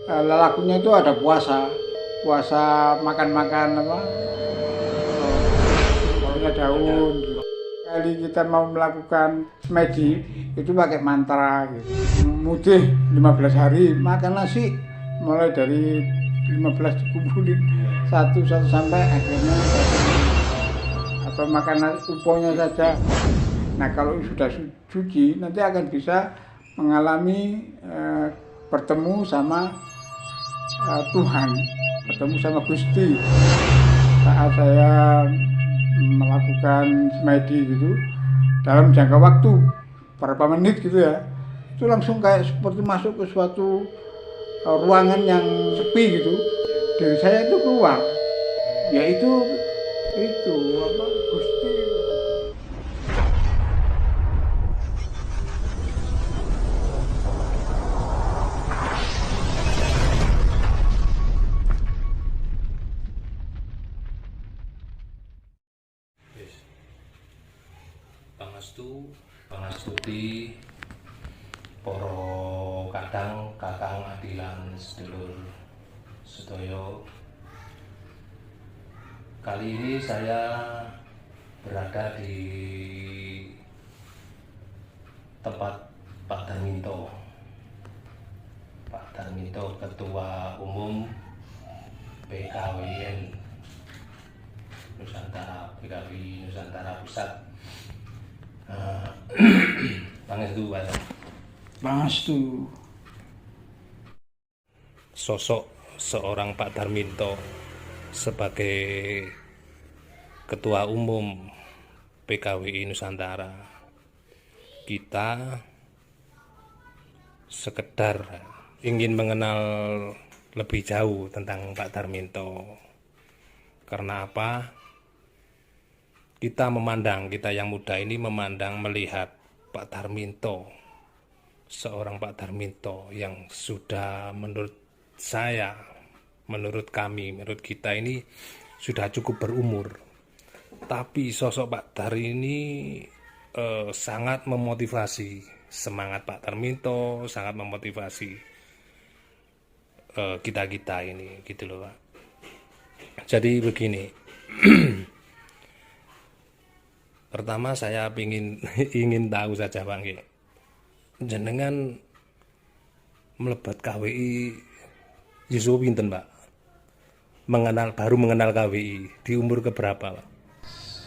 Lakunya itu ada puasa, puasa makan-makan apa, baunya daun. Gitu. Kali kita mau melakukan semedi itu pakai mantra gitu. Mudih 15 hari makan nasi mulai dari 15 dikumpulin satu-satu sampai akhirnya atau makan nasi uponya saja. Nah kalau sudah suci nanti akan bisa mengalami bertemu sama Tuhan, bertemu sama Gusti. Saat saya melakukan semedi gitu dalam jangka waktu berapa menit gitu ya, itu langsung kayak seperti masuk ke suatu ruangan yang sepi gitu. Dari saya itu keluar, yaitu itu apa Gusti. Pangestu, pangastuti, poro kadang kakang adilan sedulur sedaya. Kali ini saya berada di tempat Pak Darminto. Pak Darminto, Ketua Umum PKWN Nusantara, PKW Nusantara Pusat. Pangestu, Pak. Pangestu. Sosok seorang Pak Darminto sebagai Ketua Umum PKWI Nusantara, kita sekedar ingin mengenal lebih jauh tentang Pak Darminto. Karena apa? Kita yang muda ini memandang, melihat Pak Darminto, seorang Pak Darminto yang sudah menurut saya, menurut kami, menurut kita ini sudah cukup berumur. Tapi sosok Pak Dar ini sangat memotivasi, semangat Pak Darminto sangat memotivasi kita-kita ini, gitu loh Pak. Jadi begini. Pertama saya ingin tahu saja Bang, jenengan melebat KWI Yusuf pinten Pak? Baru mengenal KWI di umur keberapa Pak?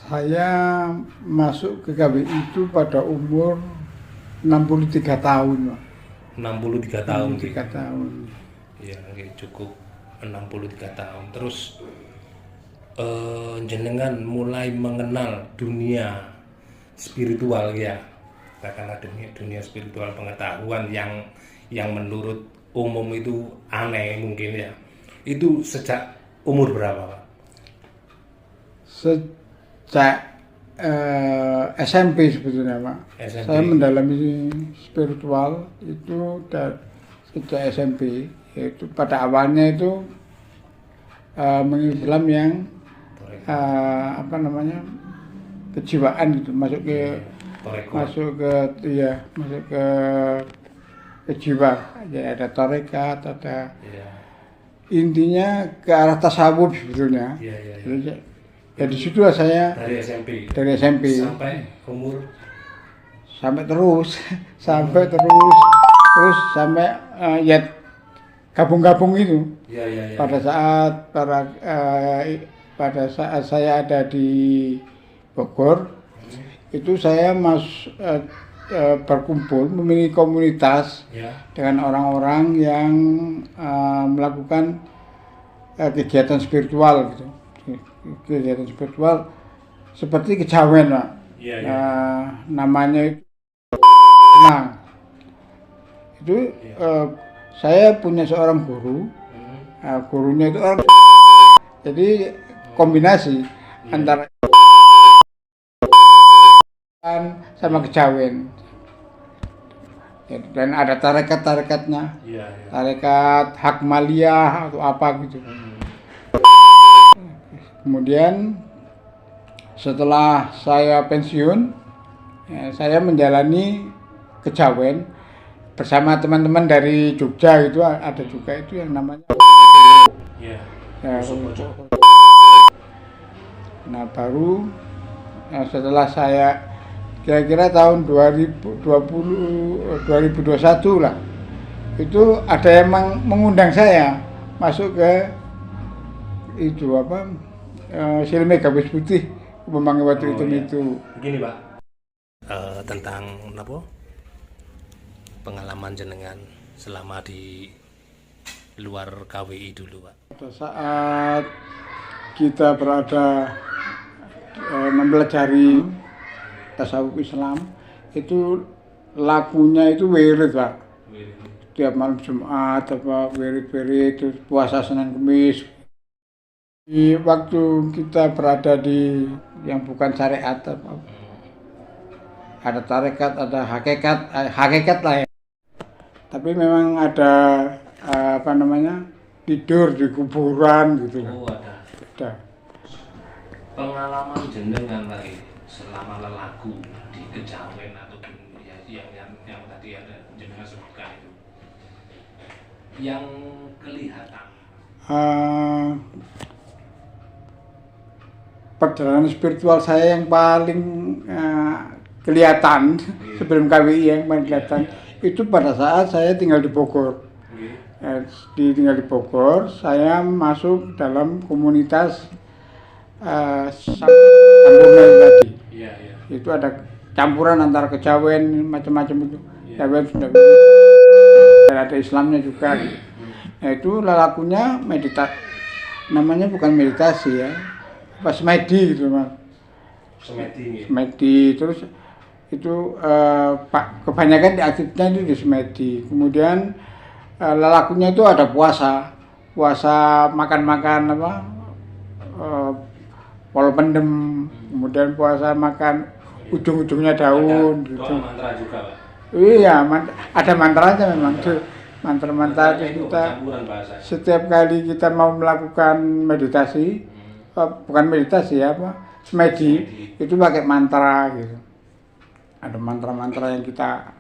Saya masuk ke KWI itu pada umur 63 tahun Pak. 63 tahun. 63 tahun. Ya, cukup 63 tahun. Terus jenengan mulai mengenal dunia spiritual ya, katakanlah dunia spiritual, pengetahuan yang menurut umum itu aneh mungkin ya, itu sejak umur berapa Pak? Sejak SMP sebetulnya Pak. SMP. Saya mendalami spiritual itu sejak SMP, yaitu pada awalnya itu mengislam yang kejiwaan gitu, masuk ke jiwa ya, ada tarekat, ada intinya ke arah tasawuf sebetulnya. Ya di situ saya dari SMP sampai umur terus sampai ya gabung-gabung itu. Pada saat saya ada di Bogor, itu saya berkumpul, memiliki komunitas dengan orang-orang yang melakukan kegiatan spiritual gitu. Kegiatan spiritual seperti kejawen Pak. Namanya itu. Nah, itu saya punya seorang guru. Gurunya itu orang, jadi kombinasi antara sama kejawen. Dan ada tarekat-tarekatnya, tarekat Hakmaliyah atau apa gitu. Kemudian setelah saya pensiun, saya menjalani kejawen bersama teman-teman dari Jogja gitu, ada juga itu yang namanya Iya. ya, nah baru setelah saya kira-kira tahun 2021 lah, itu ada yang mengundang saya masuk ke itu apa Silme Gabus Putih Pembangi Watu itu. Begini Pak, tentang apa pengalaman jenengan selama di luar KWI dulu Pak. Pada saat kita berada mempelajari tasawuf Islam, itu lakunya itu wirid Pak. Tiap malam Jumat apa wirid-wirid, terus puasa Senin Kamis. Di waktu kita berada di yang bukan syariat apa, ada tarekat, ada hakikat lah ya. Tapi memang ada apa namanya, tidur di kuburan gitu. Oh ada. Ada. Pengalaman jenengan lagi selama lelaku di Kejawen atau yang tadi ada jenengan sebutkan itu, yang kelihatan perjalanan spiritual saya yang paling kelihatan sebelum KWI yang paling kelihatan itu pada saat saya tinggal di Bogor. Tinggal di Bogor, saya masuk dalam komunitas Sampurna tadi. Itu ada campuran antara Kejawen macam-macam itu. Kejawen sudah dan ada Islamnya juga. Nah, itu lelakunya namanya bukan meditasi ya, apa semedi gitu Mas. Semedi terus itu kebanyakan di aktifnya itu di semedi. Kemudian lelakunya itu ada puasa makan apa pol pendem, kemudian puasa makan ujung-ujungnya daun ada gitu. Mantra juga Pak. Iya, ada mantranya memang tuh. Mantra-mantra itu kita setiap kali kita mau melakukan meditasi, bukan meditasi ya apa, semedi itu pakai mantra gitu. Ada mantra-mantra yang kita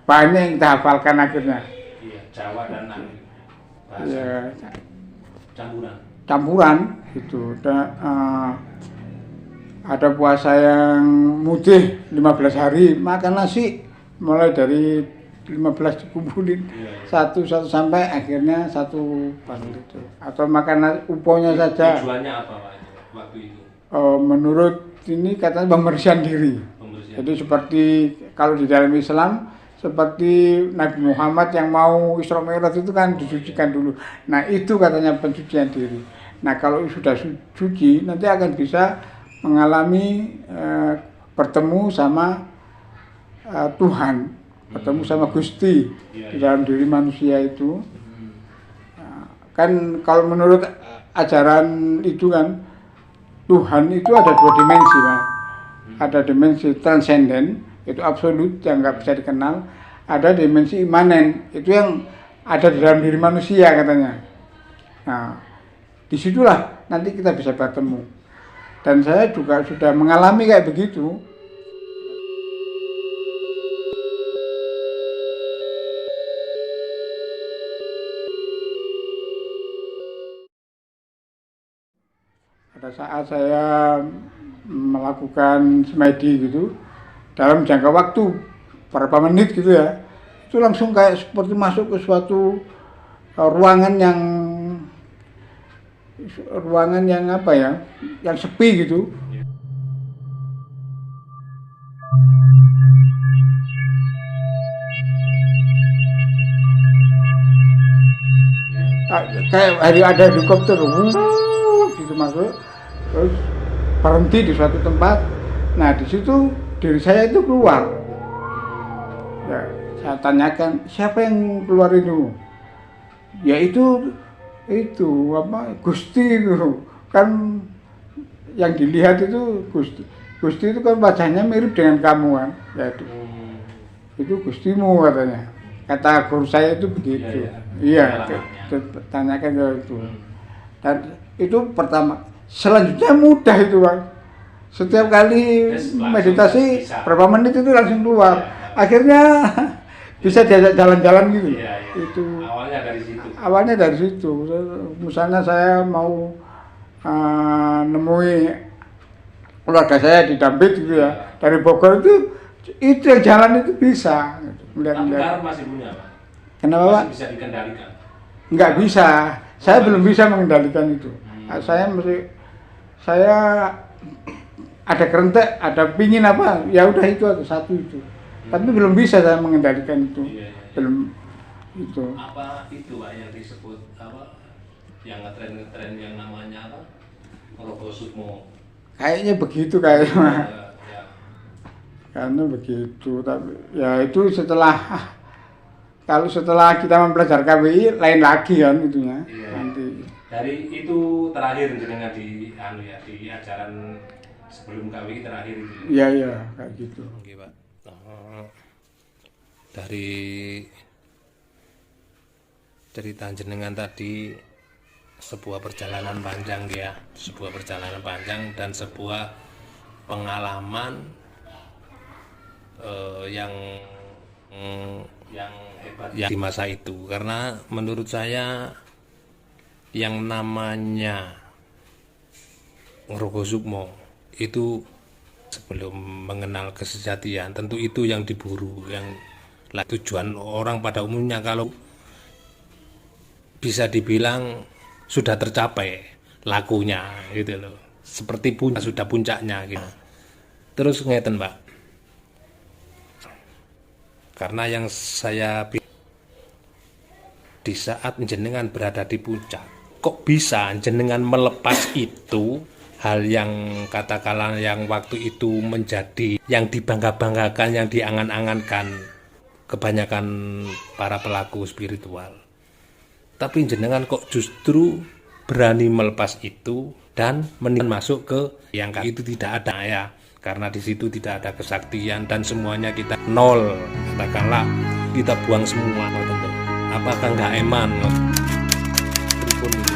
banyak yang kita hafalkan akhirnya. Iya, Jawa dan bahasa. Iya, Campuran itu. Ada puasa yang mutih 15 hari, makan nasi mulai dari 15 dikumpulin satu sampai akhirnya satu paling itu, atau makan uponya saja. Tujuannya apa Pak waktu itu? Menurut ini katanya pembersihan diri. Jadi seperti kalau di dalam Islam seperti Nabi Muhammad yang mau Isra Mi'raj itu kan disucikan dulu. Nah itu katanya pensucian diri. Nah kalau sudah suci nanti akan bisa mengalami bertemu sama Tuhan, bertemu sama Gusti di dalam diri manusia itu. Kan kalau menurut ajaran itu kan Tuhan itu ada dua dimensi Mas. Ada dimensi transenden, itu absolut yang nggak bisa dikenal. Ada dimensi imanen, itu yang ada di dalam diri manusia katanya. Nah disitulah nanti kita bisa bertemu. Dan saya juga sudah mengalami kayak begitu. Pada saat saya melakukan semedi gitu, dalam jangka waktu berapa menit gitu ya, itu langsung kayak seperti masuk ke suatu ruangan yang apa ya, yang sepi gitu. Kayak ada helikopter gitu masuk, terus berhenti di suatu tempat. Nah di situ diri saya itu keluar. Ya, saya tanyakan siapa yang keluar itu? Ya itu apa Gusti itu kan, yang dilihat itu Gusti itu kan wajahnya mirip dengan kamu kan, ya itu Gustimu katanya. Kata guru saya itu begitu. Iya, tanyakan itu. Dan itu pertama. Selanjutnya mudah itu Bang. Setiap kali meditasi berapa menit itu langsung keluar. Akhirnya bisa diajak jalan-jalan gitu. Iya, iya. Itu Awalnya dari situ. awalnya dari situ. Misalnya saya mau nemui keluarga saya di Dampit gitu ya, dari Bogor itu yang jalan itu bisa Tapi sekarang masih punya, Pak. Kenapa, Pak? Masih bisa dikendalikan. Nggak bisa, saya belum bisa mengendalikan itu. Saya ada kerentek, ada pingin apa, ya udah itu ada satu itu. Tapi belum bisa saya mengendalikan itu. Iya, iya. Belum itu. Apa itu, Pak, yang disebut apa? Yang ngetren yang namanya apa? Rokok Sukmo. Kayaknya begitu kayaknya. Ya. Karena begitu, tapi ya itu kalau setelah kita mempelajari KBI lain lagi kan itunya. Iya. Nanti. Dari itu terakhir jenengan di di ajaran sebelum KBI terakhir itu. Iya kayak gitu. Oke, Pak. Dari cerita jenengan tadi sebuah perjalanan panjang ya, sebuah perjalanan panjang dan sebuah pengalaman yang hebat ya di masa itu, karena menurut saya yang namanya Ngroko Sukmo itu sebelum mengenal kesejatian tentu itu yang diburu, yang tujuan orang pada umumnya kalau bisa dibilang sudah tercapai lakunya gitu loh, seperti sudah puncaknya gitu. Terus ngeten, Pak, karena yang saya di saat jenengan berada di puncak, kok bisa jenengan melepas itu, hal yang katakanlah yang waktu itu menjadi yang dibangga-banggakan, yang diangan-angankan kebanyakan para pelaku spiritual. Tapi jenengan kok justru berani melepas itu dan masuk ke yang itu tidak ada ya, karena di situ tidak ada kesaktian dan semuanya kita nol, katakanlah kita buang semua, tentu. Apakah nggak eman? Pripun itu?